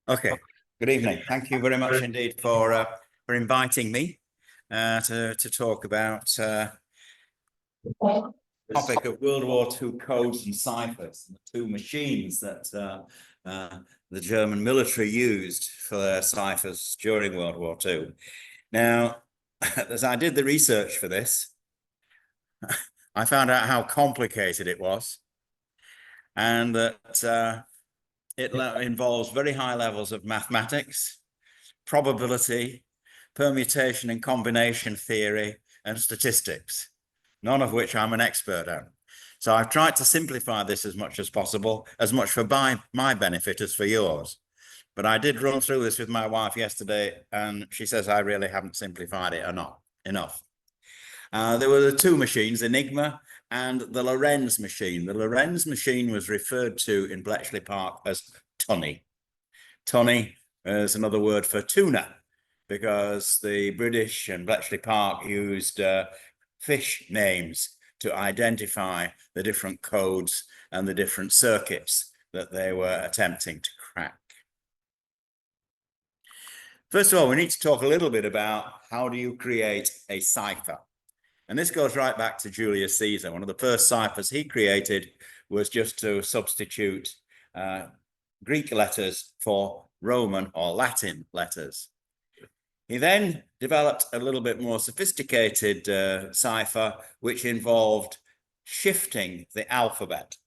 Okay, good evening. Thank you very much indeed for inviting me to talk about the topic of World War II codes and ciphers, the two machines that the German military used for their ciphers during World War II. Now, as I did the research for this, I found out how complicated it was, and that it involves very high levels of mathematics, probability, permutation and combination theory, and statistics, none of which I'm an expert on. So I've tried to simplify this as much as possible, as much for my benefit as for yours. But I did run through this with my wife yesterday, and she says I really haven't simplified it enough. There were the two machines, Enigma and the Lorenz machine. The Lorenz machine was referred to in Bletchley Park as tunny. Tunny is another word for tuna, because the British and Bletchley Park used fish names to identify the different codes and the different circuits that they were attempting to crack. First of all, we need to talk a little bit about how do you create a cipher. And this goes right back to Julius Caesar. One of the first ciphers he created was just to substitute Greek letters for Roman or Latin letters. He then developed a little bit more sophisticated cipher, which involved shifting the alphabet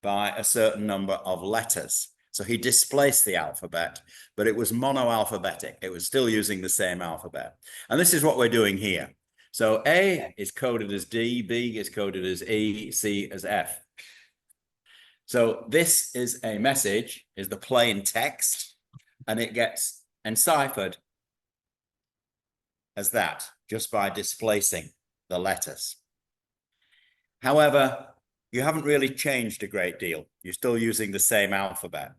by a certain number of letters. So he displaced the alphabet, but it was monoalphabetic. It was still using the same alphabet. And this is what we're doing here. So A is coded as D, B is coded as E, C as F. So this is a message, is the plain text, and it gets enciphered as that, just by displacing the letters. However, you haven't really changed a great deal. You're still using the same alphabet.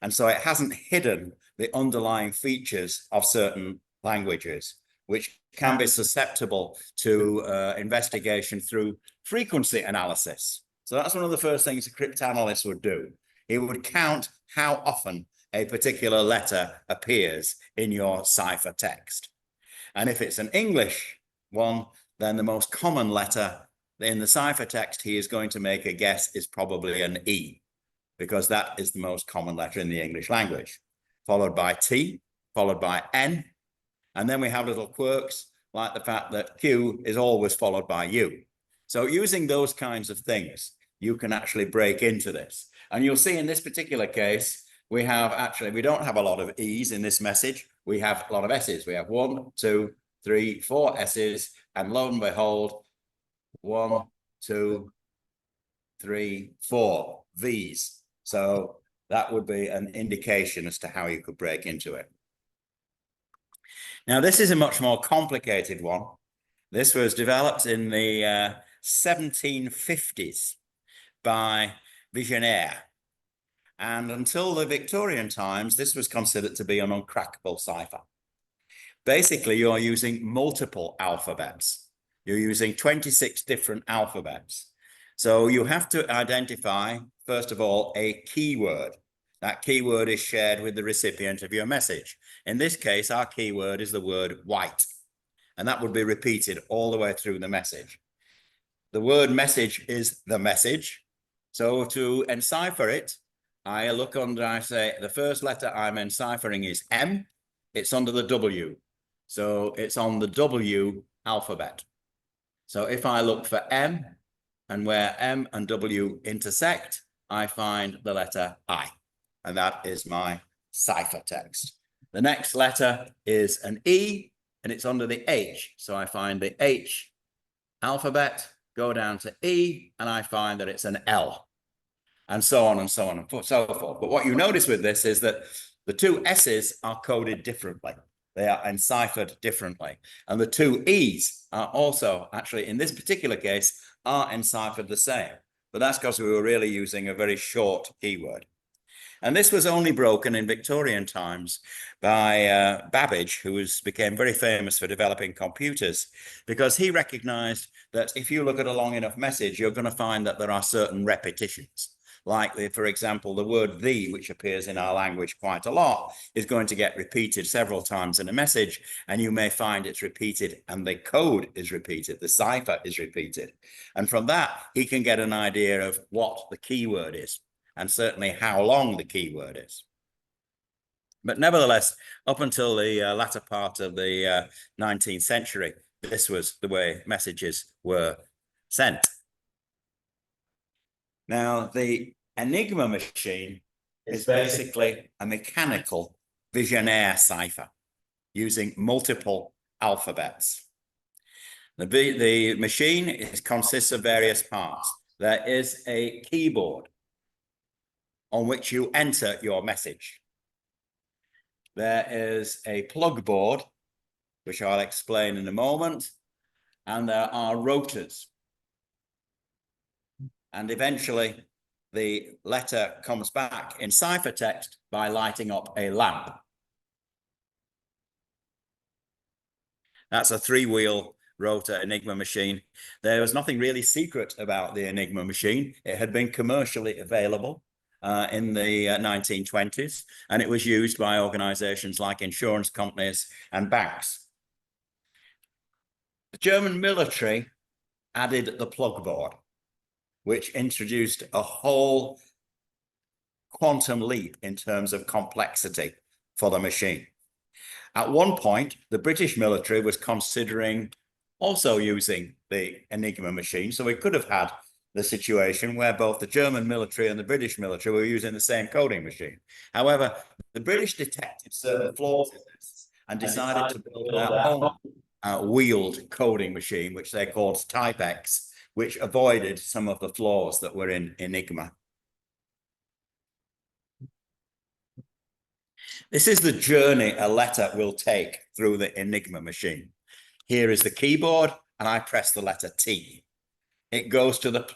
And so it hasn't hidden the underlying features of certain languages, which can be susceptible to investigation through frequency analysis. So that's one of the first things a cryptanalyst would do. He would count how often a particular letter appears in your cipher text. And if it's an English one, then the most common letter in the ciphertext he is going to make a guess is probably an E, because that is the most common letter in the English language, followed by T, followed by N, and then we have little quirks like the fact that Q is always followed by U. So using those kinds of things, you can actually break into this. And you'll see in this particular case, we don't have a lot of E's in this message. We have a lot of S's. We have 1, 2, 3, 4 S's, and lo and behold, 1, 2, 3, 4 V's. So that would be an indication as to how you could break into it. Now, this is a much more complicated one. This was developed in the 1750s by Vigenère. And until the Victorian times, this was considered to be an uncrackable cipher. Basically, you're using multiple alphabets. You're using 26 different alphabets. So you have to identify, first of all, a keyword. That keyword is shared with the recipient of your message. In this case, our keyword is the word white, and that would be repeated all the way through the message. The word message is the message. So to encipher it, I look under, I say, the first letter I'm enciphering is M. It's under the W. So it's on the W alphabet. So if I look for M, and where M and W intersect, I find the letter I. And that is my ciphertext. The next letter is an E, and it's under the H. So I find the H alphabet, go down to E, and I find that it's an L. And so on and so on and so forth. But what you notice with this is that the two S's are coded differently. They are enciphered differently. And the two E's are also, actually, in this particular case, are enciphered the same. But that's because we were really using a very short keyword. And this was only broken in Victorian times by Babbage, who became very famous for developing computers, because he recognized that if you look at a long enough message, you're going to find that there are certain repetitions. like, for example, the word "the," which appears in our language quite a lot, is going to get repeated several times in a message, and you may find it's repeated and the code is repeated, the cipher is repeated. And from that, he can get an idea of what the keyword is, and certainly how long the keyword is. But nevertheless, up until the latter part of the 19th century, this was the way messages were sent. Now, the Enigma machine is basically a mechanical Vigenère cipher using multiple alphabets. The machine consists of various parts. There is a keyboard on which you enter your message. There is a plug board, which I'll explain in a moment, and there are rotors. And eventually, the letter comes back in ciphertext by lighting up a lamp. That's a three-wheel rotor Enigma machine. There was nothing really secret about the Enigma machine. It had been commercially available in the 1920s, and it was used by organizations like insurance companies and banks. The German military added the plug board, which introduced a whole quantum leap in terms of complexity for the machine. At one point, the British military was considering also using the Enigma machine, so we could have had the situation where both the German military and the British military were using the same coding machine. However, the British detected certain flaws in this and decided to build their own wheeled coding machine, which they called Type X, which avoided some of the flaws that were in Enigma. This is the journey a letter will take through the Enigma machine. Here is the keyboard, and I press the letter T. It goes to the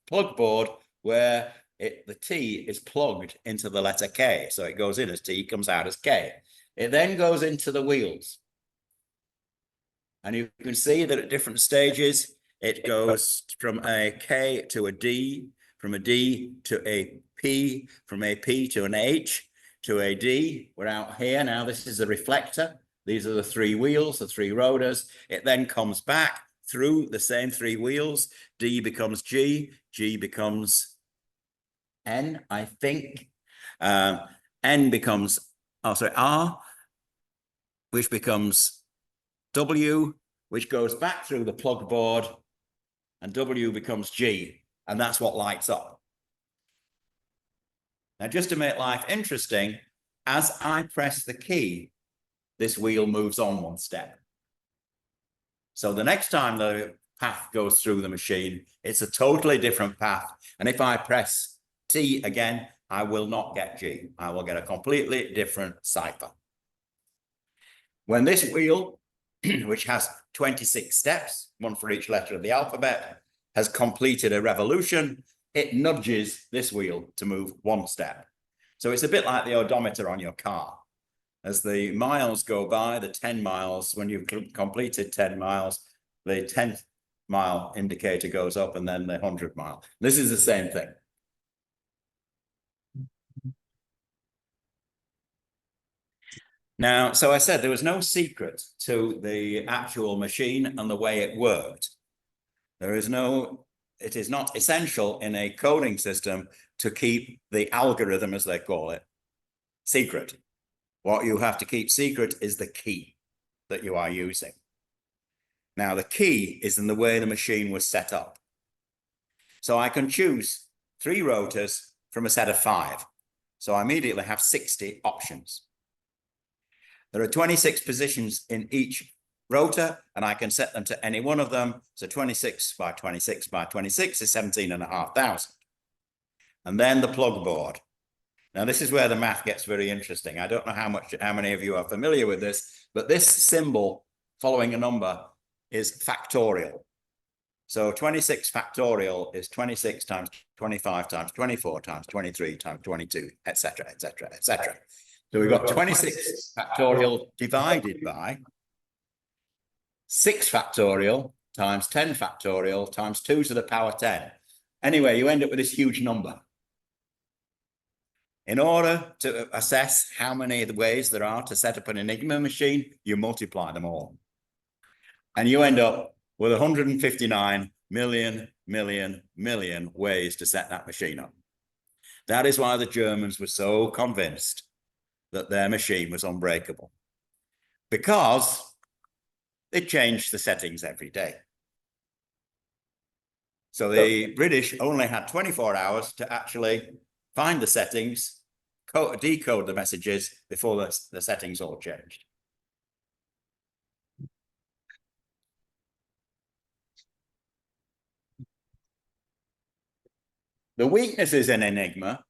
plug board where the T is plugged into the letter K. So it goes in as T, comes out as K. It then goes into the wheels. And you can see that at different stages, it goes from a K to a D, from a D to a P, from a P to an H, to a D. We're out here now. This is the reflector. These are the three wheels, the three rotors. It then comes back through the same three wheels. D becomes G, G becomes N, I think. N becomes, R, which becomes W, which goes back through the plug board, and W becomes G, and that's what lights up. Now, just to make life interesting, as I press the key, this wheel moves on one step. So the next time the path goes through the machine, it's a totally different path. And if I press T again, I will not get G. I will get a completely different cipher. When this wheel, which has 26 steps, one for each letter of the alphabet, has completed a revolution, it nudges this wheel to move one step. So it's a bit like the odometer on your car. As the miles go by, the 10 miles, when you've completed 10 miles, the 10th mile indicator goes up, and then the 100th mile. This is the same thing. Now, so I said there was no secret to the actual machine and the way it worked. It is not essential in a coding system to keep the algorithm, as they call it, secret. What you have to keep secret is the key that you are using. Now, the key is in the way the machine was set up. So I can choose 3 rotors from a set of 5. So I immediately have 60 options. There are 26 positions in each rotor, and I can set them to any one of them. So 26 by 26 by 26 is 17,500. And then the plug board. Now, this is where the math gets very interesting. I don't know how many of you are familiar with this, but this symbol following a number is factorial. So 26 factorial is 26 times 25 times 24 times 23 times 22, etc., etc., etc. So we've got 26 factorial divided by 6 factorial times 10 factorial times 2 to the power 10. Anyway, you end up with this huge number. In order to assess how many of the ways there are to set up an Enigma machine, you multiply them all. And you end up with 159 million ways to set that machine up. That is why the Germans were so convinced that their machine was unbreakable, because they changed the settings every day. So the British only had 24 hours to actually find the settings, decode the messages before the settings all changed. The weaknesses in Enigma: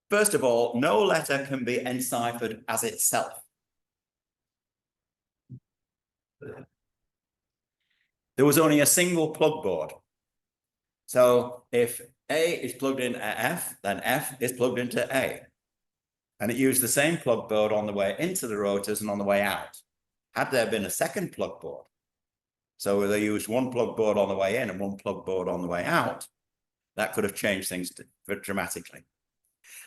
first of all, no letter can be enciphered as itself. There was only a single plug board. So if A is plugged into F, then F is plugged into A. And it used the same plug board on the way into the rotors and on the way out. Had there been a second plug board, so they used one plug board on the way in and one plug board on the way out, that could have changed things dramatically.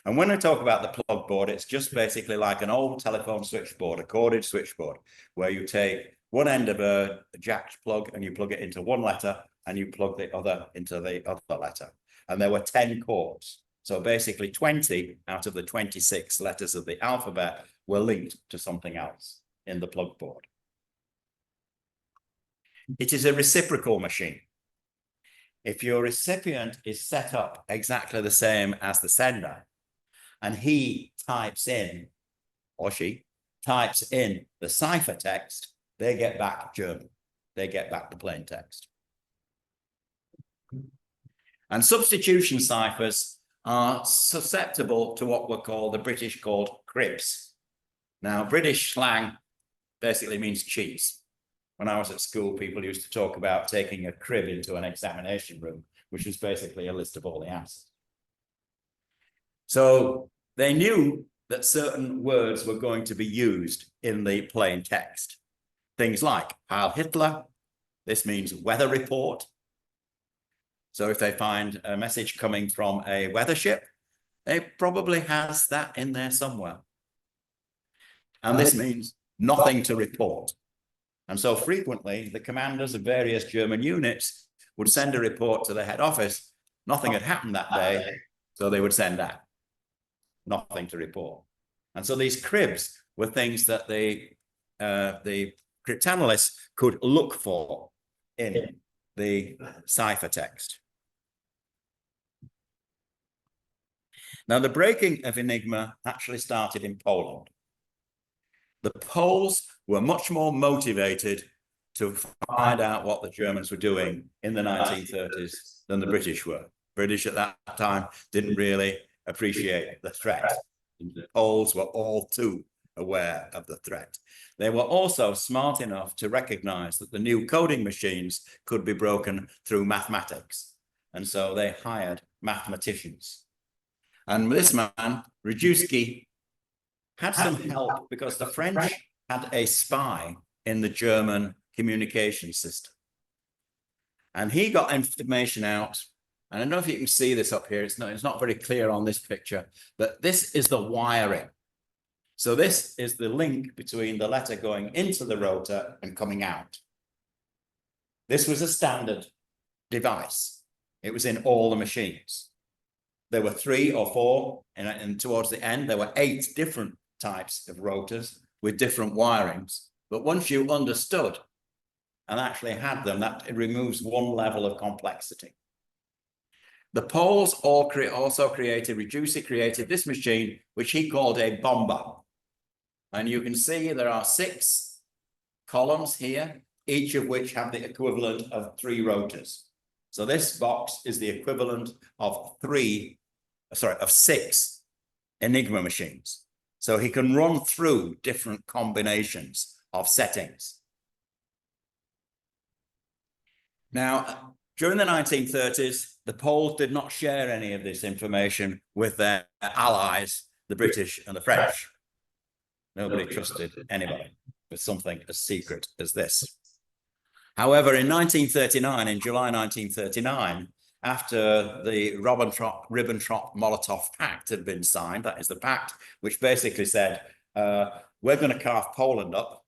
And when I talk about the plug board, it's just basically like an old telephone switchboard, a corded switchboard, where you take one end of a jacked plug and you plug it into one letter and you plug the other into the other letter. And there were 10 cords. So basically 20 out of the 26 letters of the alphabet were linked to something else in the plug board. It is a reciprocal machine. If your recipient is set up exactly the same as the sender, and he types in, or she types in the ciphertext, they get back German. They get back the plain text. And substitution ciphers are susceptible to what were called, the British called cribs. Now, British slang basically means cheese. When I was at school, people used to talk about taking a crib into an examination room, which was basically a list of all the answers. So they knew that certain words were going to be used in the plain text. Things like Heil Hitler, this means weather report. So if they find a message coming from a weather ship, it probably has that in there somewhere. And this means nothing to report. And so frequently, the commanders of various German units would send a report to the head office. Nothing had happened that day, so they would send that. Nothing to report. And so these cribs were things that the cryptanalysts could look for in the ciphertext. Now, the breaking of Enigma actually started in Poland. The Poles were much more motivated to find out what the Germans were doing in the 1930s than the British were. British at that time didn't really appreciate the threat. The Poles were all too aware of the threat. They were also smart enough to recognize that the new coding machines could be broken through mathematics. And so they hired mathematicians. And this man, Rajewski, had some help because the French had a spy in the German communication system. And he got information out. And I don't know if you can see this up here. It's not very clear on this picture, but this is the wiring. So this is the link between the letter going into the rotor and coming out. This was a standard device. It was in all the machines. There were 3 or 4, and towards the end, there were 8 different types of rotors with different wirings. But once you understood and actually had them, that it removes one level of complexity. The Poles also created, Rajewski created this machine, which he called a bomber. And you can see there are 6 columns here, each of which have the equivalent of 3 rotors. So this box is the equivalent of 6 Enigma machines. So he can run through different combinations of settings. Now, during the 1930s, the Poles did not share any of this information with their allies, the British and the French. Nobody trusted anybody with something as secret as this. However, in 1939, in July 1939, after the Ribbentrop-Molotov Pact had been signed. That is the pact which basically said, we're going to carve Poland up.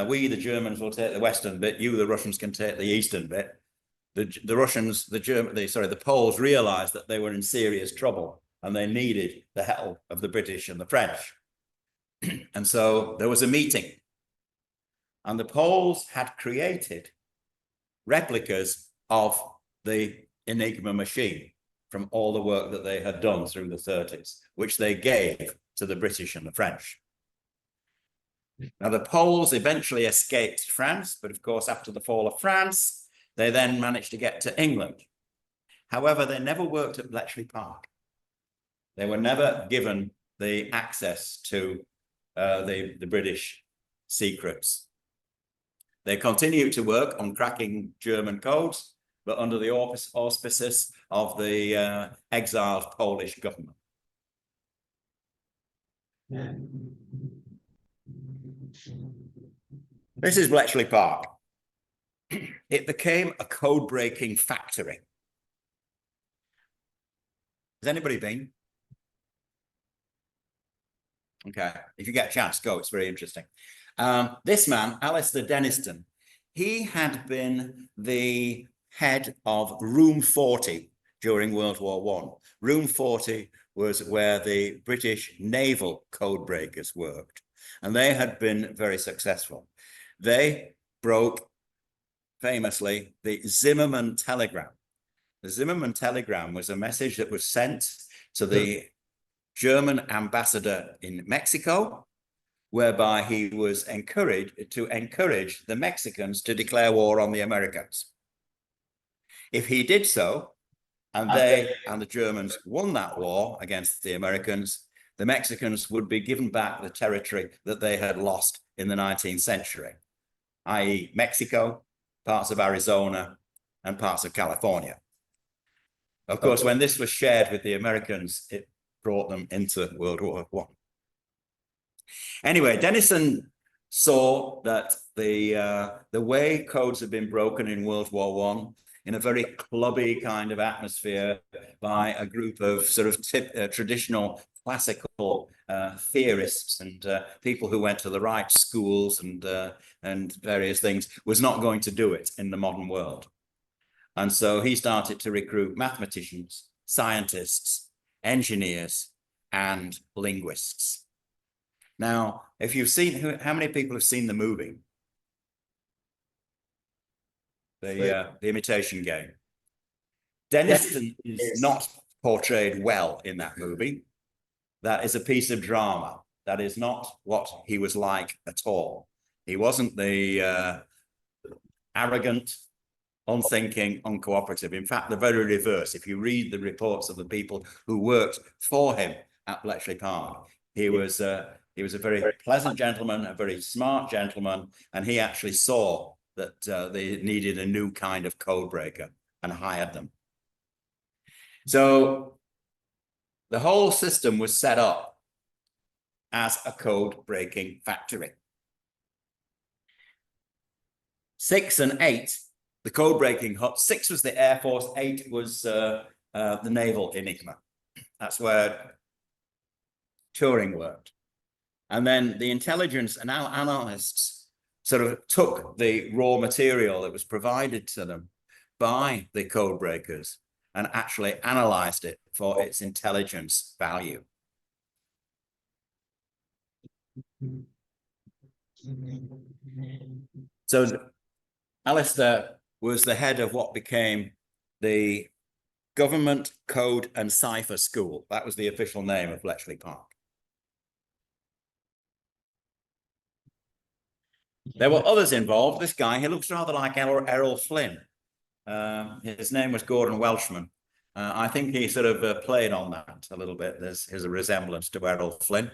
We, the Germans, will take the western bit. You, the Russians, can take the eastern bit. The Poles realized that they were in serious trouble and they needed the help of the British and the French. And so there was a meeting. And the Poles had created replicas of the Enigma machine from all the work that they had done through the 30s, which they gave to the British and the French. Now, the Poles eventually escaped France, but of course, after the fall of France, they then managed to get to England. However, they never worked at Bletchley Park. They were never given the access to the British secrets. They continued to work on cracking German codes, but under the auspices of the exiled Polish government. This is Bletchley Park. It became a code-breaking factory. Has anybody been? Okay, if you get a chance, go. It's very interesting. This man, Alistair Denniston, he had been the head of Room 40 during World War I. Room 40 was where the British naval code breakers worked, and they had been very successful. They broke, famously, the Zimmermann telegram. The Zimmermann telegram was a message that was sent to the German ambassador in Mexico, whereby he was encouraged to encourage the Mexicans to declare war on the Americans. If he did so, and the Germans won that war against the Americans, the Mexicans would be given back the territory that they had lost in the 19th century, i.e. Mexico, parts of Arizona, and parts of California. Of course, when this was shared with the Americans, it brought them into World War I. Anyway, Denison saw that the way codes had been broken in World War I in a very clubby kind of atmosphere by a group of sort of traditional classical theorists and people who went to the right schools and various things, was not going to do it in the modern world. And so he started to recruit mathematicians, scientists, engineers, and linguists. Now, if you've seen, how many people have seen the movie? The Imitation Game. Denniston is not portrayed well in that movie. That is a piece of drama. That is not what he was like at all. He wasn't the arrogant, unthinking, uncooperative. In fact, the very reverse. If you read the reports of the people who worked for him at Bletchley Park, he was a very pleasant gentleman, a very smart gentleman, and he actually saw that they needed a new kind of code breaker and hired them. So the whole system was set up as a code breaking factory. 6 and 8, the code breaking hut. 6 was the Air Force, 8 was the naval Enigma. That's where Turing worked. And then the intelligence and analysts sort of took the raw material that was provided to them by the code breakers and actually analyzed it for its intelligence value. So Alistair was the head of what became the Government Code and Cipher School. That was the official name of Bletchley Park. There were others involved. This guy, he looks rather like Errol Flynn. His name was Gordon Welshman. I think he sort of played on that a little bit. There's a resemblance to Errol Flynn.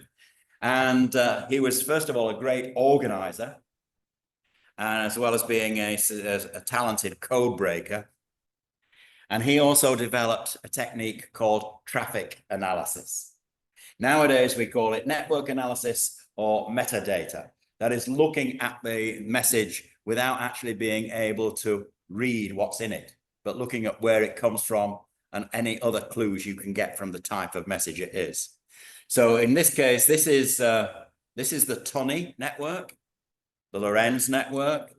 And he was, first of all, a great organizer, as well as being a talented code breaker. And he also developed a technique called traffic analysis. Nowadays, we call it network analysis or metadata. That is looking at the message without actually being able to read what's in it. but looking at where it comes from and any other clues you can get from the type of message it is. So in this case, this is the Tunney network, the Lorenz network,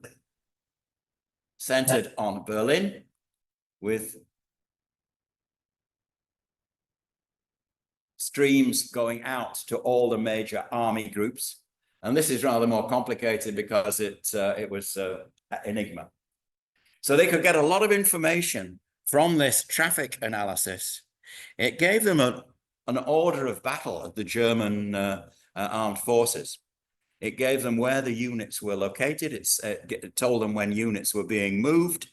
centered on Berlin, with streams going out to all the major army groups. And this is rather more complicated because it was Enigma. So they could get a lot of information from this traffic analysis. It gave them an order of battle of the German armed forces. It gave them where the units were located. It told them when units were being moved.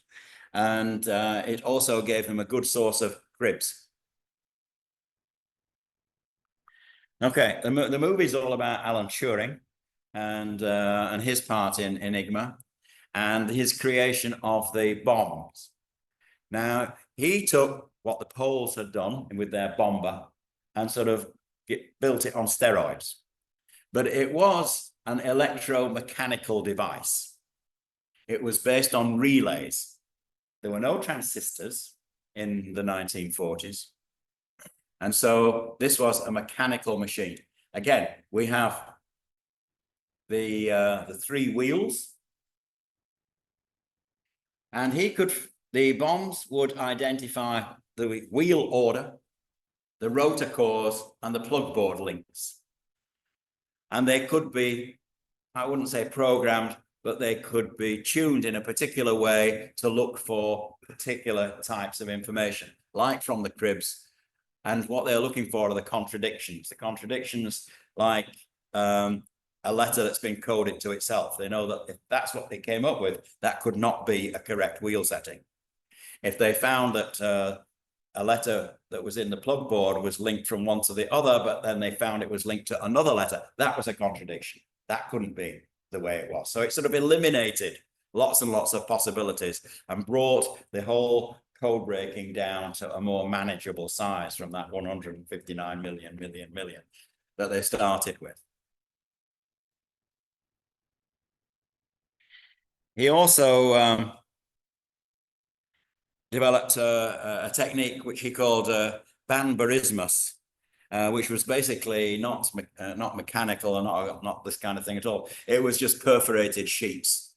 And it also gave them a good source of cribs. Okay, the movie is all about Alan Turing and his part in Enigma and his creation of the bombs. Now, he took what the Poles had done with their bomber and sort of built it on steroids. But it was an electromechanical device. It was based on relays. There were no transistors in the 1940s. And so this was a mechanical machine. Again, we have the three wheels. And the bombs would identify the wheel order, the rotor cores, and the plug board links. And they could be, I wouldn't say programmed, but they could be tuned in a particular way to look for particular types of information, like from the cribs. And what they're looking for are the contradictions. The contradictions like a letter that's been coded to itself. They know that if that's what they came up with, that could not be a correct wheel setting. If they found that a letter that was in the plug board was linked from one to the other, but then they found it was linked to another letter, that was a contradiction. That couldn't be the way it was. So it sort of eliminated lots and lots of possibilities and brought the whole code breaking down to a more manageable size from that 159 million that they started with. He also developed a technique which he called Banburismus, which was basically not mechanical and not this kind of thing at all. It was just perforated sheets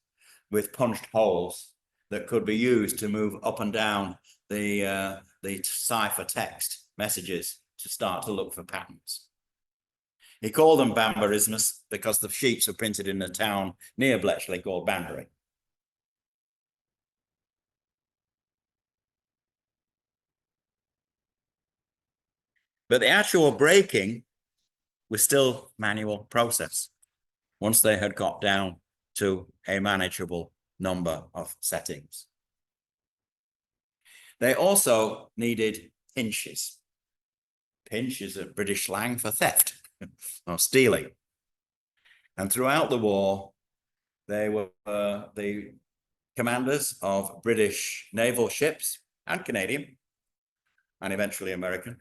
with punched holes that could be used to move up and down the cipher text messages to start to look for patterns. He called them Banburismus because the sheets were printed in a town near Bletchley called Banbury. But the actual breaking was still manual process once they had got down to a manageable number of settings. They also needed pinches. Pinch is a British slang for theft or stealing. And throughout the war, they were the commanders of British naval ships and Canadian, and eventually American,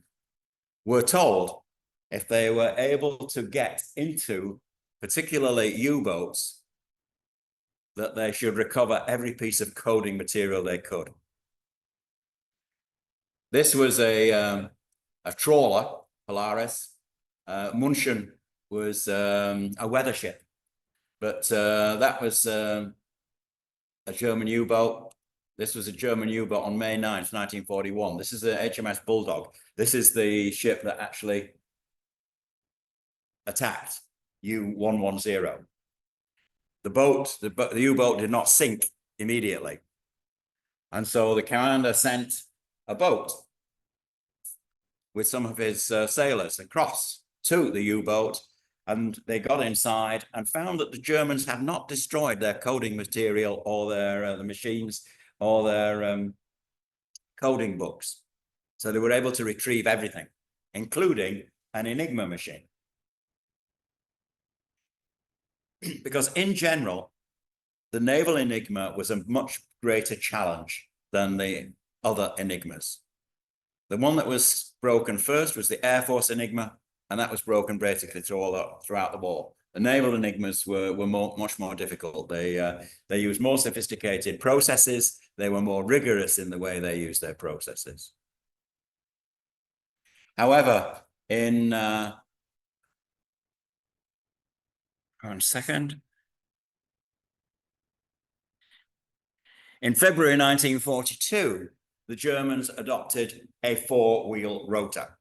were told if they were able to get into particularly U-boats, that they should recover every piece of coding material they could. This was a trawler, Polaris. Munchen was a weather ship, but that was a German U-boat. This was a German U-boat on May 9th, 1941. This is the HMS Bulldog. This is the ship that actually attacked U-110. The U-boat did not sink immediately. And so the commander sent a boat with some of his sailors across to the U-boat, and they got inside and found that the Germans had not destroyed their coding material or their the machines or their coding books. So they were able to retrieve everything, including an Enigma machine. Because in general, the naval Enigma was a much greater challenge than the other Enigmas. The one that was broken first was the Air Force Enigma, and that was broken basically throughout the war. The naval Enigmas were much more difficult. They used more sophisticated processes. They were more rigorous in the way they used their processes. However, in one second. In February 1942, the Germans adopted a four-wheel rotor,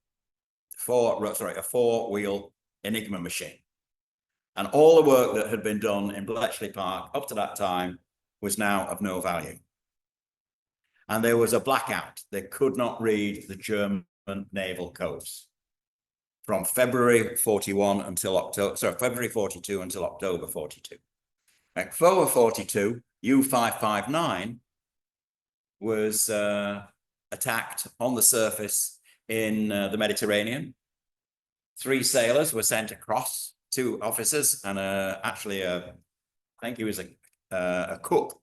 a four-wheel Enigma machine. And all the work that had been done in Bletchley Park up to that time was now of no value. And there was a blackout. They could not read the German naval codes from February 41 until October, sorry, February 42 until October 42. October 42, U-559 was attacked on the surface in the Mediterranean. 3 sailors were sent across, 2 officers and actually I think he was a cook.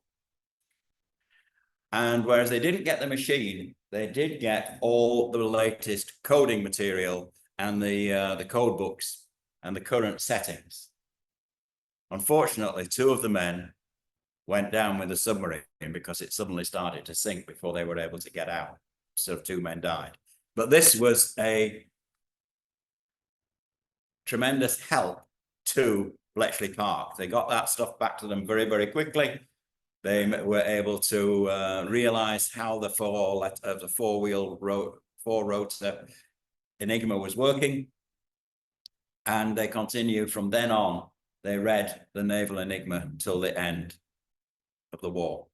And whereas they didn't get the machine, they did get all the latest coding material and the code books and the current settings. Unfortunately, 2 of the men went down with the submarine because it suddenly started to sink before they were able to get out. So 2 men died. But this was a tremendous help to Bletchley Park. They got that stuff back to them very, very quickly. They were able to realize how the four-rotor Enigma was working. And they continued from then on. They read the Naval Enigma until the end of the war.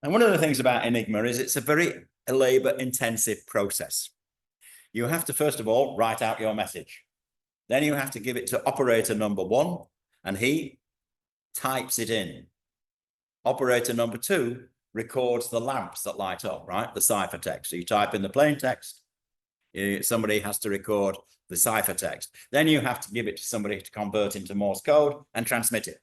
And one of the things about Enigma is it's a very labor-intensive process. You have to, first of all, write out your message. Then you have to give it to operator number 1, and he types it in. Operator number 2 records the lamps that light up, right? The ciphertext. So you type in the plain text, somebody has to record the ciphertext. Then you have to give it to somebody to convert into Morse code and transmit it.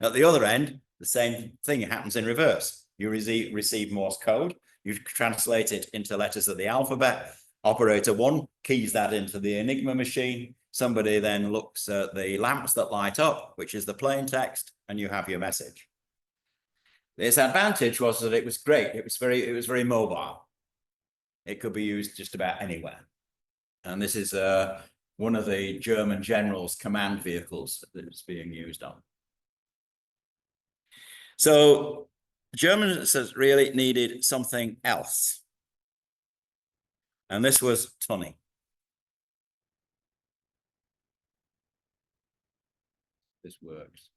At the other end, the same thing happens in reverse. You receive Morse code, you translate it into letters of the alphabet. Operator 1 keys that into the Enigma machine. Somebody then looks at the lamps that light up, which is the plain text, and you have your message. Its advantage was that it was great. It was very mobile. It could be used just about anywhere. And this is one of the German generals' command vehicles that it's being used on. So Germans really needed something else. And this was tunny. This works.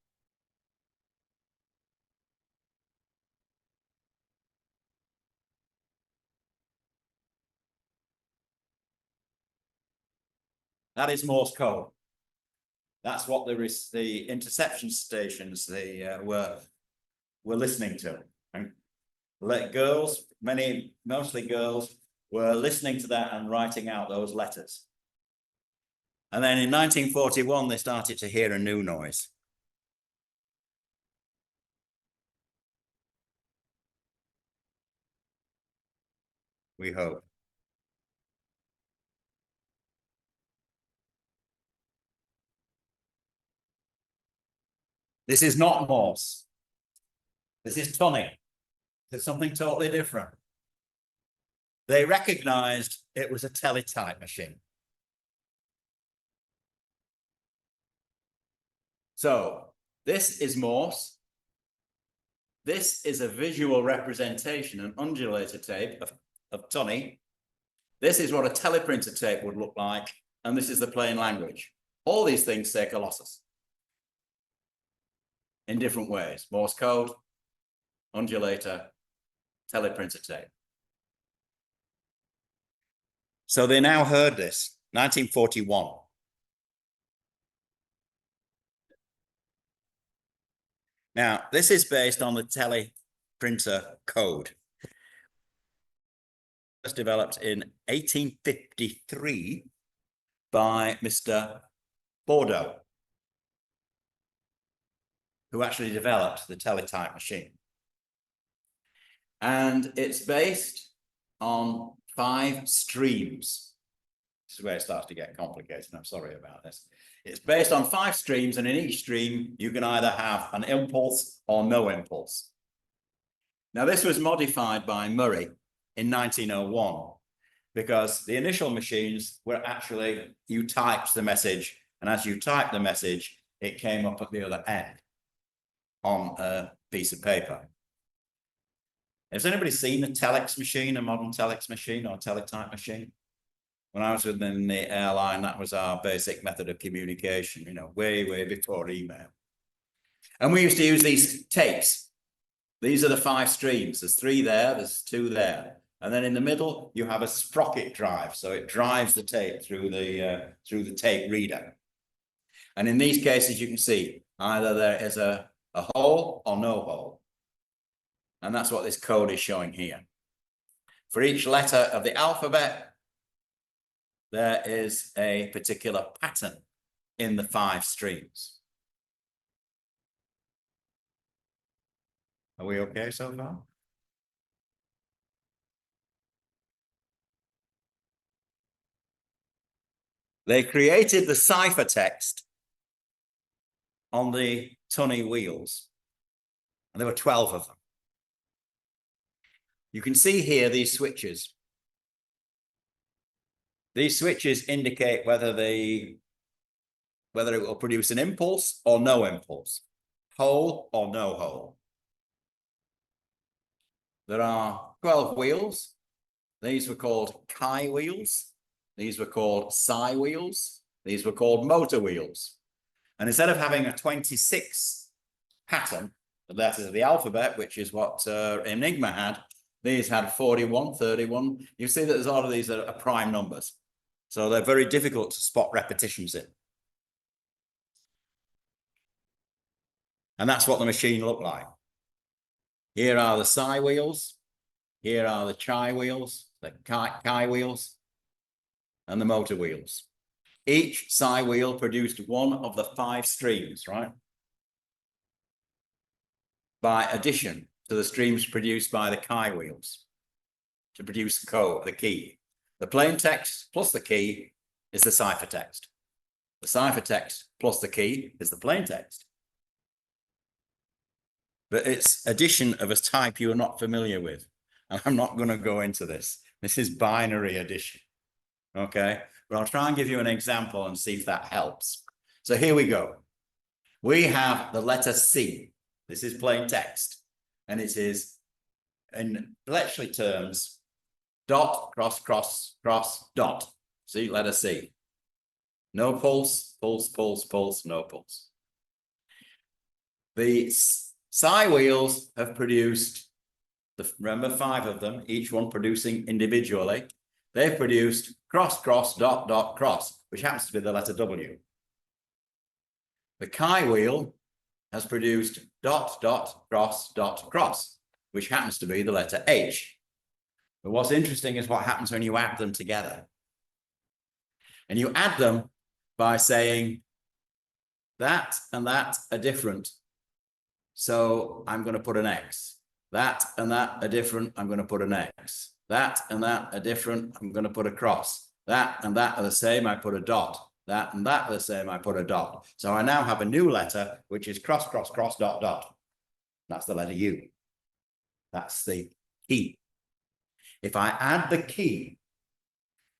That is Morse code. That's what the interception stations they were listening to. And girls, mostly girls, were listening to that and writing out those letters. And then in 1941, they started to hear a new noise. We hope. This is not Morse. This is tunny. It's something totally different. They recognized it was a teletype machine. So this is Morse. This is a visual representation, an undulator tape of tunny. This is what a teleprinter tape would look like, and this is the plain language. All these things say Colossus in different ways. Morse code, undulator, teleprinter tape. So they now heard this, 1941. Now, this is based on the teleprinter code. It was developed in 1853 by Mr. Bordeaux, who actually developed the teletype machine. And it's based on 5 streams. This is where it starts to get complicated. I'm sorry about this. It's based on 5 streams, and in each stream, you can either have an impulse or no impulse. Now, this was modified by Murray in 1901, because the initial machines were actually, you typed the message, and as you typed the message, it came up at the other end on a piece of paper. Has anybody seen a telex machine, a modern telex machine or a teletype machine? When I was within the airline, that was our basic method of communication, you know, way before email. And we used to use these tapes. These are the 5 streams. There's 3 there, there's 2 there. And then in the middle, you have a sprocket drive. So it drives the tape through the tape reader. And in these cases, you can see either there is a hole or no hole. And that's what this code is showing here. For each letter of the alphabet, there is a particular pattern in the 5 streams. Are we okay so far? They created the ciphertext on the tunny wheels, and there were 12 of them. You can see here these switches. These switches indicate whether it will produce an impulse or no impulse, hole or no hole. There are 12 wheels. These were called chi wheels. These were called psi wheels. These were called motor wheels. And instead of having a 26 pattern, the letters of the alphabet, which is what Enigma had, these had 41, 31. You see that there's a lot of these that are prime numbers. So they're very difficult to spot repetitions in. And that's what the machine looked like. Here are the psi wheels. Here are the chi wheels, the chi wheels, and the motor wheels. Each psi wheel produced one of the 5 streams, right? By addition to the streams produced by the chi wheels to produce the key. The plain text plus the key is the ciphertext. The ciphertext plus the key is the plain text. But it's addition of a type you are not familiar with. And I'm not going to go into this. This is binary addition. Okay? But I'll try and give you an example and see if that helps. So here we go. We have the letter C. This is plain text. And it is, in Bletchley terms, dot, cross, cross, cross, dot. See, letter C. No pulse, pulse, pulse, pulse, no pulse. The psi wheels have produced, remember 5 of them, each one producing individually. They've produced cross, cross, dot, dot, cross, which happens to be the letter W. The chi wheel has produced dot, dot, cross, dot, cross, which happens to be the letter H. But what's interesting is what happens when you add them together. And you add them by saying that and that are different. So I'm going to put an X. That and that are different. I'm going to put an X. That and that are different. I'm going to put a cross. That and that are the same. I put a dot. That and that are the same. I put a dot. So I now have a new letter, which is cross, cross, cross, dot, dot. That's the letter U. That's the key. If I add the key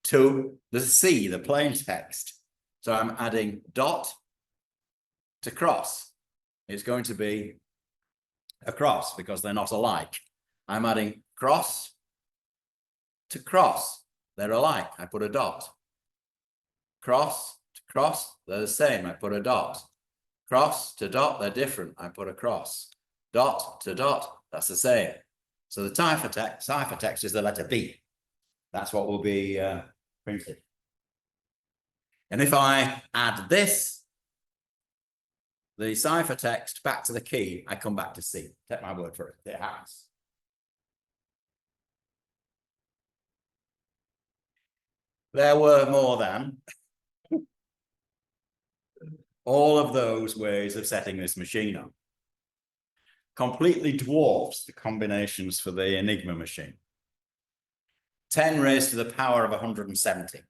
to the C, the plain text, so I'm adding dot to cross, it's going to be a cross because they're not alike. I'm adding cross to cross, they're alike. I put a dot. Cross to cross, they're the same. I put a dot. Cross to dot, they're different. I put a cross. Dot to dot, that's the same. So the ciphertext is the letter B. That's what will be printed. And if I add this, the ciphertext back to the key, I come back to C. Take my word for it. It happens. There were more than all of those ways of setting this machine up. Completely dwarfs the combinations for the Enigma machine. 10 raised to the power of 170.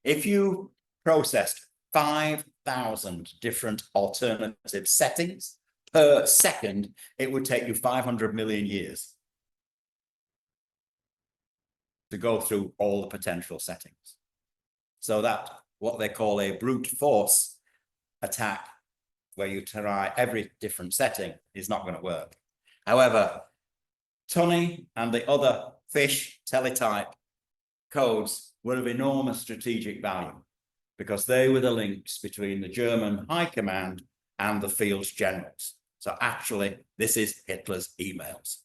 If you processed 5,000 different alternative settings per second, it would take you 500 million years to go through all the potential settings. So that what they call a brute force attack, where you try every different setting, is not going to work. However, Tunney and the other fish teletype codes were of enormous strategic value because they were the links between the German high command and the field's generals. So actually, this is Hitler's emails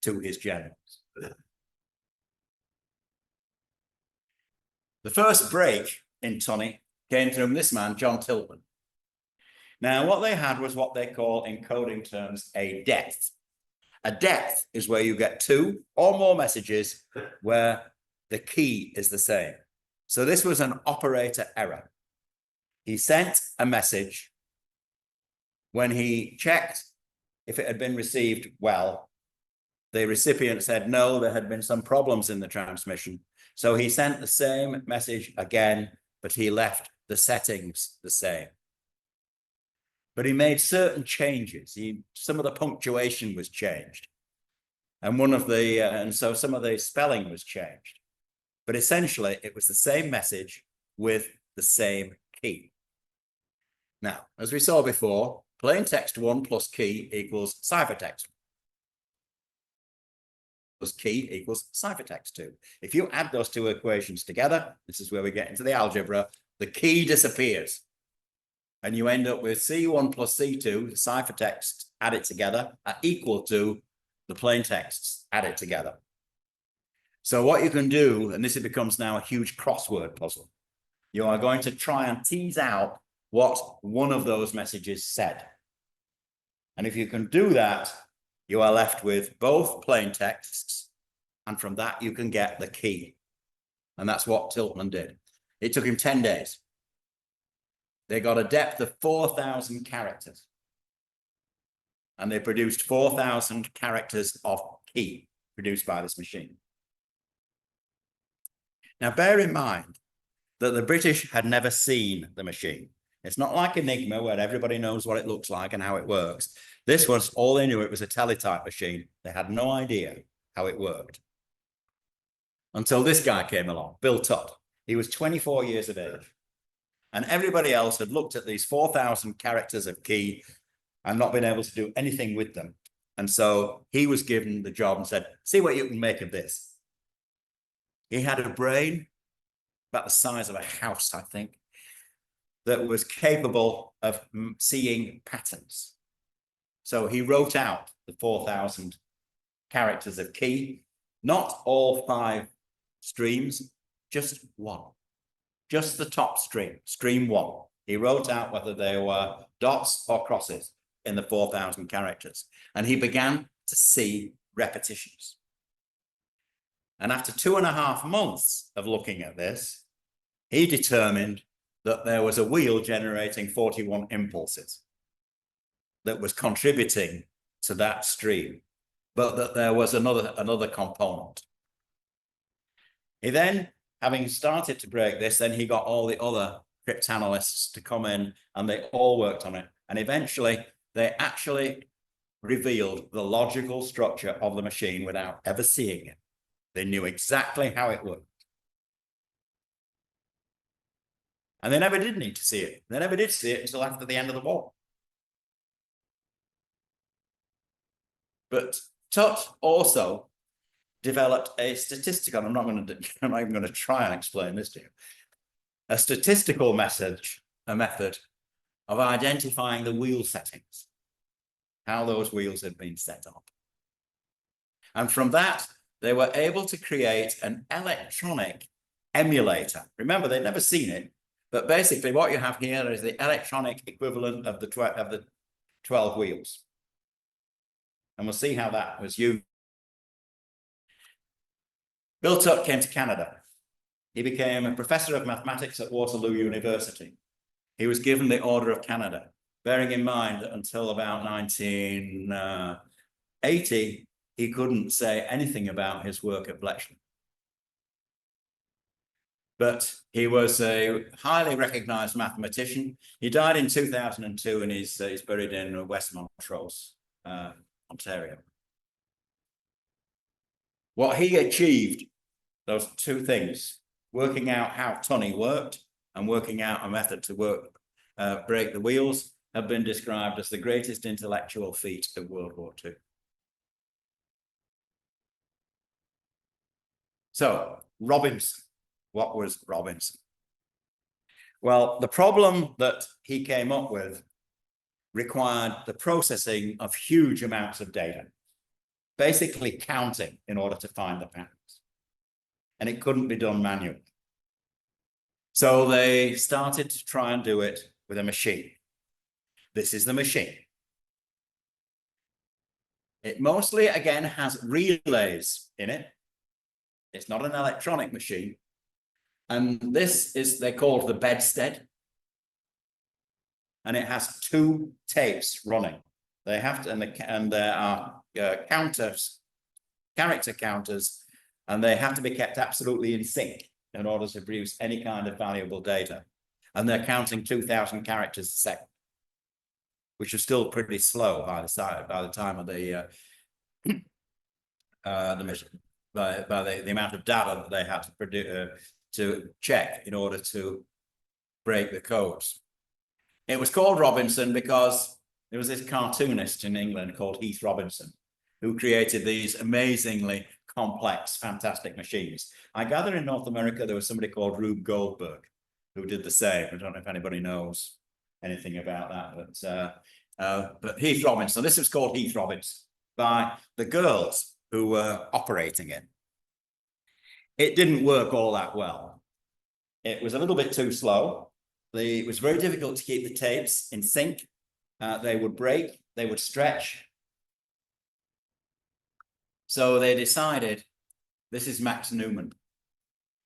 to his generals. The first break in Tunney came from this man, John Tilton. Now, what they had was what they call, in coding terms, a depth. A depth is where you get two or more messages where the key is the same. So this was an operator error. He sent a message. When he checked if it had been received well, the recipient said no, there had been some problems in the transmission. So he sent the same message again, but he left the settings the same. But he made certain changes. Some of the punctuation was changed. And so some of the spelling was changed. But essentially, it was the same message with the same key. Now, as we saw before, plain text 1 plus key equals ciphertext. Plus key equals ciphertext 2. If you add those two equations together, this is where we get into the algebra, the key disappears. And you end up with C1 plus C2, the ciphertext, add it together, are equal to the plain texts, add it together. So what you can do, and this becomes now a huge crossword puzzle, you are going to try and tease out what one of those messages said. And if you can do that, you are left with both plain texts, and from that you can get the key. And that's what Tilton did. It took him 10 days. They got a depth of 4,000 characters. And they produced 4,000 characters of key produced by this machine. Now, bear in mind that the British had never seen the machine. It's not like Enigma, where everybody knows what it looks like and how it works. This was all they knew. It was a teletype machine. They had no idea how it worked. Until this guy came along, Bill Tutt. He was 24 years of age. And everybody else had looked at these 4,000 characters of key and not been able to do anything with them. And so he was given the job and said, see what you can make of this. He had a brain about the size of a house, I think, that was capable of seeing patterns. So he wrote out the 4,000 characters of key, not all 5 streams, just one. Just the top stream, stream 1. He wrote out whether they were dots or crosses in the 4,000 characters. And he began to see repetitions. And after 2.5 months of looking at this, he determined that there was a wheel generating 41 impulses that was contributing to that stream, but that there was another component. He then, having started to break this, then he got all the other cryptanalysts to come in, and they all worked on it. And eventually, they actually revealed the logical structure of the machine without ever seeing it. They knew exactly how it worked. And they never did need to see it. They never did see it until after the end of the war. But Tutt also developed a statistical, I'm not even going to try and explain this to you, a statistical method of identifying the wheel settings, how those wheels had been set up. And from that, they were able to create an electronic emulator. Remember, they'd never seen it, but basically what you have here is the electronic equivalent of the 12 wheels. And we'll see how that was used. Bill Tutt came to Canada. He became a professor of mathematics at Waterloo University. He was given the Order of Canada, bearing in mind that until about 1980, he couldn't say anything about his work at Bletchley. but he was a highly recognized mathematician. He died in 2002 and he's buried in West Montrose, Ontario. What he achieved, those two things, working out how tunny worked and working out a method to break the wheels, have been described as the greatest intellectual feat of World War II. So, Robinson. What was Robinson? Well, the problem that he came up with required the processing of huge amounts of data, basically counting in order to find the patterns. And it couldn't be done manually. So they started to try and do it with a machine. This is the machine. It mostly, again, has relays in it. It's not an electronic machine. And this is, they're called the bedstead. And it has two tapes running. They have to, and there are counters, character counters, and they have to be kept absolutely in sync in order to produce any kind of valuable data. And they're counting 2,000 characters a second, which is still pretty slow by the time of the mission, by the amount of data that they have to produce to check in order to break the codes. It was called Robinson because there was this cartoonist in England called Heath Robinson who created these amazingly complex, fantastic machines. I gather in North America there was somebody called Rube Goldberg who did the same. I don't know if anybody knows anything about that, but Heath Robinson. This was called Heath Robinson by the girls who were operating it. It didn't work all that well. It was a little bit too slow. It was very difficult to keep the tapes in sync. They would break, they would stretch. So they decided, this is Max Newman.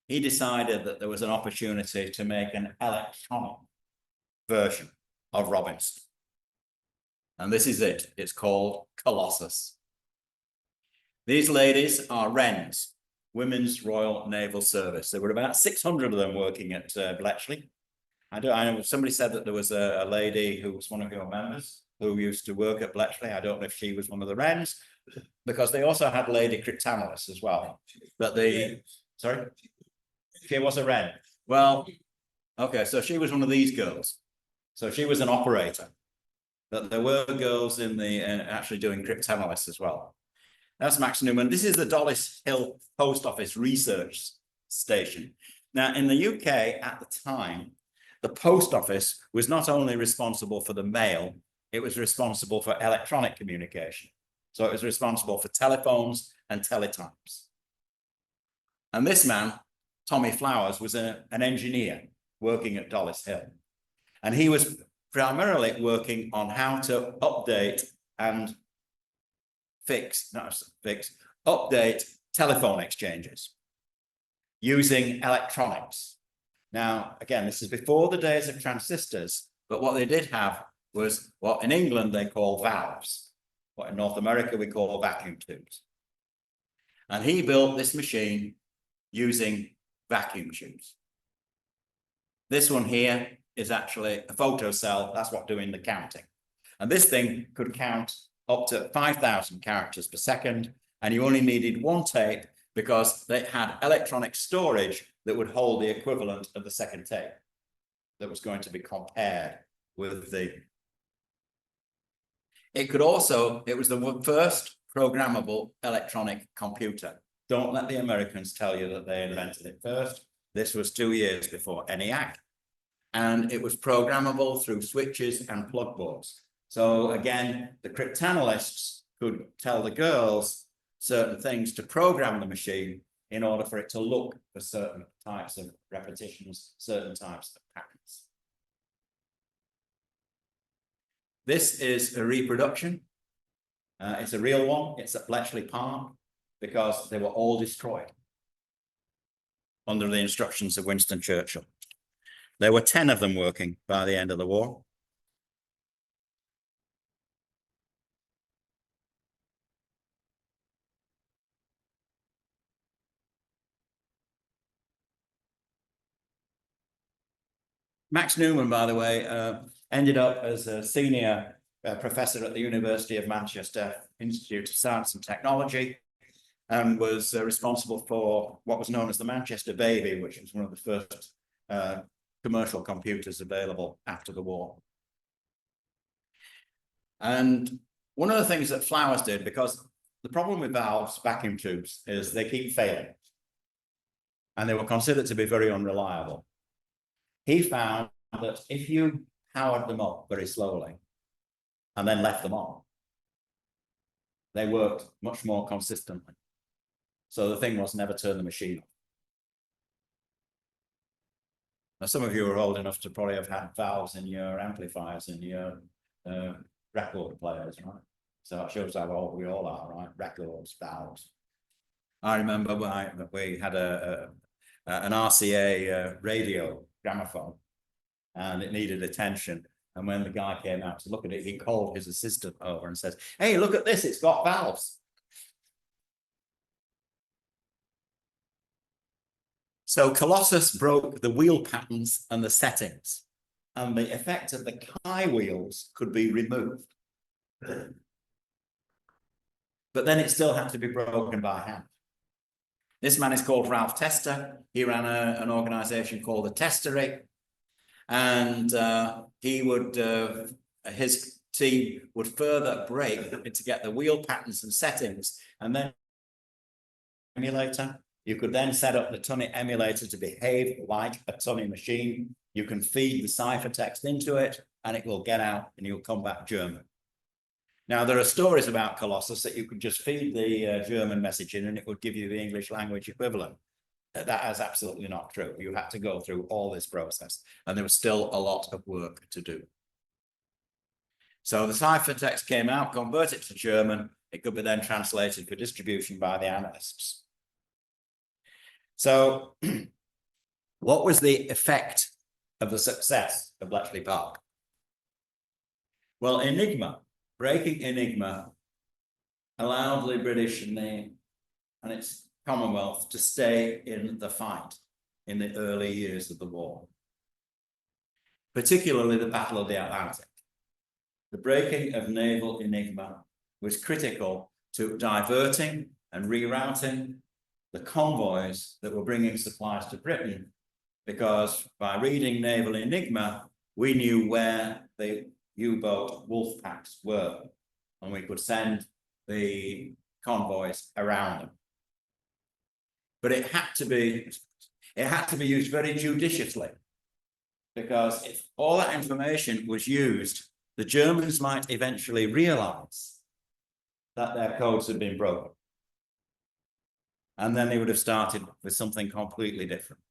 He decided that there was an opportunity to make an electronic version of Robinson. And this is it. It's called Colossus. These ladies are Wrens, Women's Royal Naval Service. There were about 600 of them working at Bletchley. I know somebody said that there was a lady who was one of your members who used to work at Bletchley. I don't know if she was one of the Wrens, because they also had lady cryptanalysts as well. But sorry? She was a Wren. Well, okay, so she was one of these girls. So she was an operator. But there were girls in the actually doing cryptanalysts as well. That's Max Newman. This is the Dollis Hill Post Office Research Station. Now, in the UK at the time, the post office was not only responsible for the mail, it was responsible for electronic communication. So it was responsible for telephones and teletypes. And this man, Tommy Flowers, was an engineer working at Dollis Hill. And he was primarily working on how to update and update telephone exchanges using electronics. Now, again, this is before the days of transistors, but what they did have was what in England they call valves, what in North America we call vacuum tubes. And he built this machine using vacuum tubes. This one here is actually a photocell. That's what doing the counting. And this thing could count up to 5,000 characters per second. And you only needed one tape because they had electronic storage that would hold the equivalent of the second tape that was going to be compared with the... It was the first programmable electronic computer. Don't let the Americans tell you that they invented it first. This was 2 years before ENIAC. And it was programmable through switches and plug boards. So again, the cryptanalysts could tell the girls certain things to program the machine in order for it to look for certain types of repetitions, certain types of patterns. This is a reproduction. It's a real one. It's at Bletchley Park because they were all destroyed under the instructions of Winston Churchill. There were 10 of them working by the end of the war. Max Newman, by the way, ended up as a senior professor at the University of Manchester Institute of Science and Technology, and was responsible for what was known as the Manchester Baby, which was one of the first commercial computers available after the war. And one of the things that Flowers did, because the problem with valves, vacuum tubes, is they keep failing, and they were considered to be very unreliable. He found that if you powered them up very slowly and then left them on, they worked much more consistently. So the thing was never turn the machine off. Now, some of you are old enough to probably have had valves in your amplifiers and your record players, right? So that shows how old we all are, right? Records, valves. I remember when we had an RCA radio gramophone, and it needed attention. And when the guy came out to look at it, he called his assistant over and says, "Hey, look at this, it's got valves." So Colossus broke the wheel patterns and the settings, and the effect of the Chi wheels could be removed. But then it still had to be broken by hand. This man is called Ralph Tester. He ran an organization called the Testery, and he would, his team would further break to get the wheel patterns and settings, and then emulator. You could then set up the Tunny emulator to behave like a Tunny machine. You can feed the ciphertext into it, and it will get out, and you'll come back German. Now, there are stories about Colossus that you could just feed the German message in, and it would give you the English language equivalent. That is absolutely not true. You had to go through all this process, and there was still a lot of work to do. So the ciphertext came out, converted to German. It could be then translated for distribution by the analysts. So what was the effect of the success of Bletchley Park? Well, Enigma, breaking Enigma, allowed the British and its Commonwealth to stay in the fight in the early years of the war, particularly the Battle of the Atlantic. The breaking of naval Enigma was critical to diverting and rerouting the convoys that were bringing supplies to Britain, because by reading naval Enigma, we knew where the U-boat wolf packs were, and we could send the convoys around them. But it had to be used very judiciously, because if all that information was used, the Germans might eventually realize that their codes had been broken. And then they would have started with something completely different.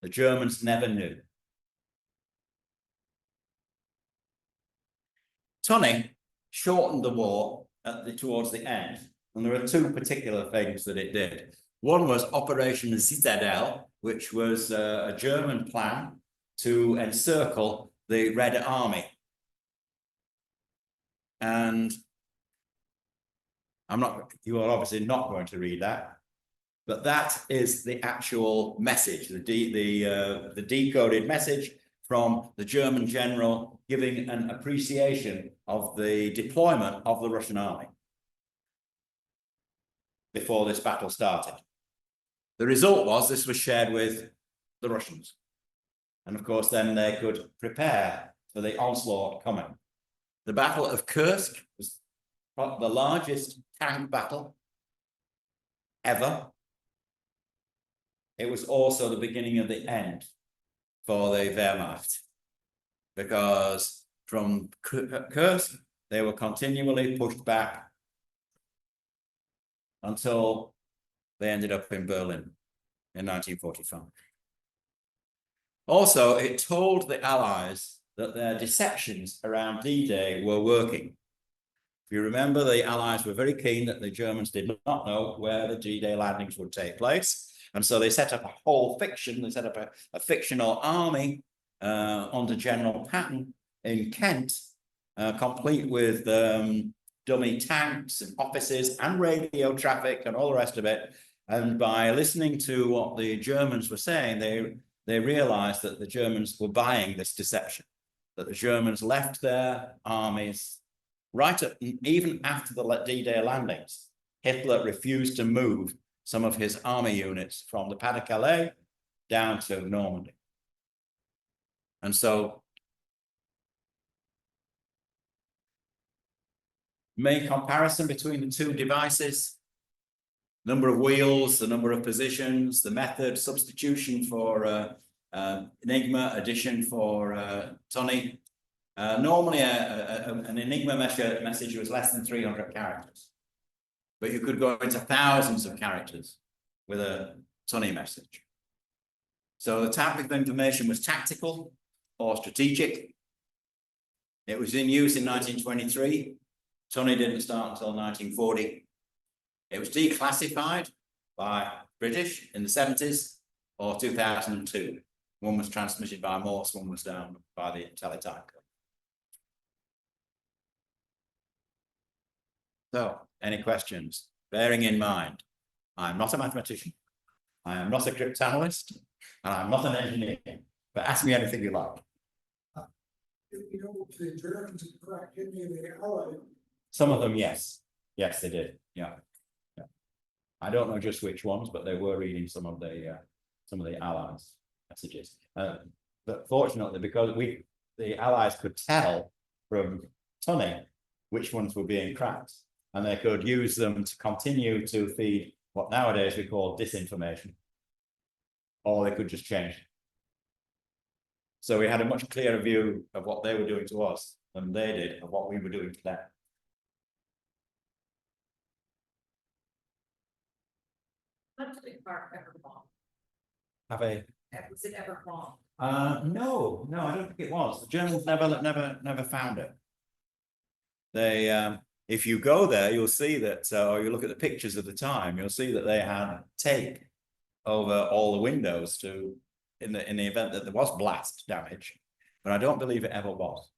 The Germans never knew. Tunny shortened the war towards the end, and there are two particular things that it did. One was Operation Citadel, which was a German plan to encircle the Red Army. And you are obviously not going to read that, but that is the actual message, the decoded message from the German general giving an appreciation of the deployment of the Russian army before this battle started. The result was this was shared with the Russians. And of course, then they could prepare for the onslaught coming. The Battle of Kursk was the largest tank battle ever. It was also the beginning of the end for the Wehrmacht, because from Kursk, they were continually pushed back until they ended up in Berlin in 1945. Also, it told the Allies that their deceptions around D-Day were working. If you remember, the Allies were very keen that the Germans did not know where the D-Day landings would take place. And so they set up a whole fiction. They set up a fictional army under General Patton in Kent, complete with dummy tanks and offices and radio traffic and all the rest of it. And by listening to what the Germans were saying, they they realized that the Germans were buying this deception, that the Germans left their armies right up, even after the D-Day landings. Hitler refused to move some of his army units from the Pas-de-Calais down to Normandy. And so make comparison between the two devices, number of wheels, the number of positions, the method, substitution for Enigma, addition for Tony. Normally an Enigma message was less than 300 characters, but you could go into thousands of characters with a Tony message. So the type of information was tactical or strategic. It was in use in 1923. Tony didn't start until 1940. It was declassified by British in the 70s or 2002. One was transmitted by Morse, one was down by the teletype. So, any questions? Bearing in mind, I'm not a mathematician, I am not a cryptanalyst, and I'm not an engineer, but ask me anything you like. You know, the Germans cracked any of the Allies. Some of them, yes. Yes, they did. Yeah. I don't know just which ones, but they were reading some of the Allies' messages. But fortunately, because the Allies could tell from Tony which ones were being cracked, and they could use them to continue to feed what nowadays we call disinformation, or they could just change. So we had a much clearer view of what they were doing to us than they did of what we were doing to them. Bletchley Park ever bombed? Was it ever bombed? No, I don't think it was. The Germans never found it. They, if you go there, you'll see that, or you look at the pictures of the time, you'll see that they had tape over all the windows to, in the event that there was blast damage, but I don't believe it ever was.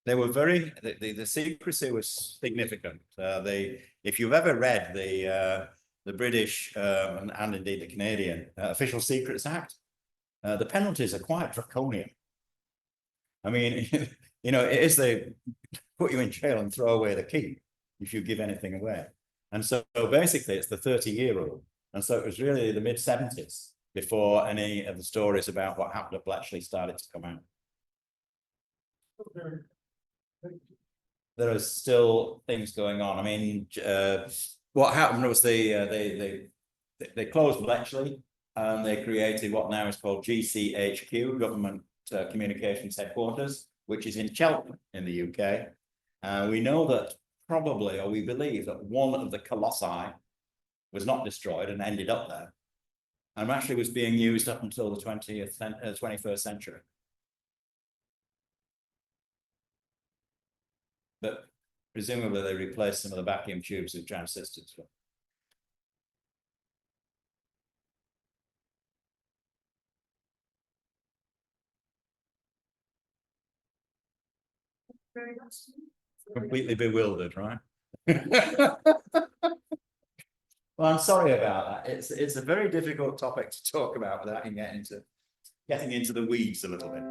They were very, the secrecy was significant. If you've ever read the British and indeed the Canadian Official Secrets Act, the penalties are quite draconian. I mean, you know, it is they put you in jail and throw away the key if you give anything away. And so basically it's the 30-year rule. And so it was really the mid-70s before any of the stories about what happened at Bletchley started to come out. Okay. There are still things going on. I mean, what happened was they closed Bletchley and they created what now is called GCHQ, Government Communications Headquarters, which is in Cheltenham in the UK. We know that probably, or we believe that one of the colossi was not destroyed and ended up there, and actually was being used up until the 21st century. But presumably they replaced some of the vacuum tubes with transistors. Completely bewildered, right? Well, I'm sorry about that. It's a very difficult topic to talk about without getting into the weeds a little bit.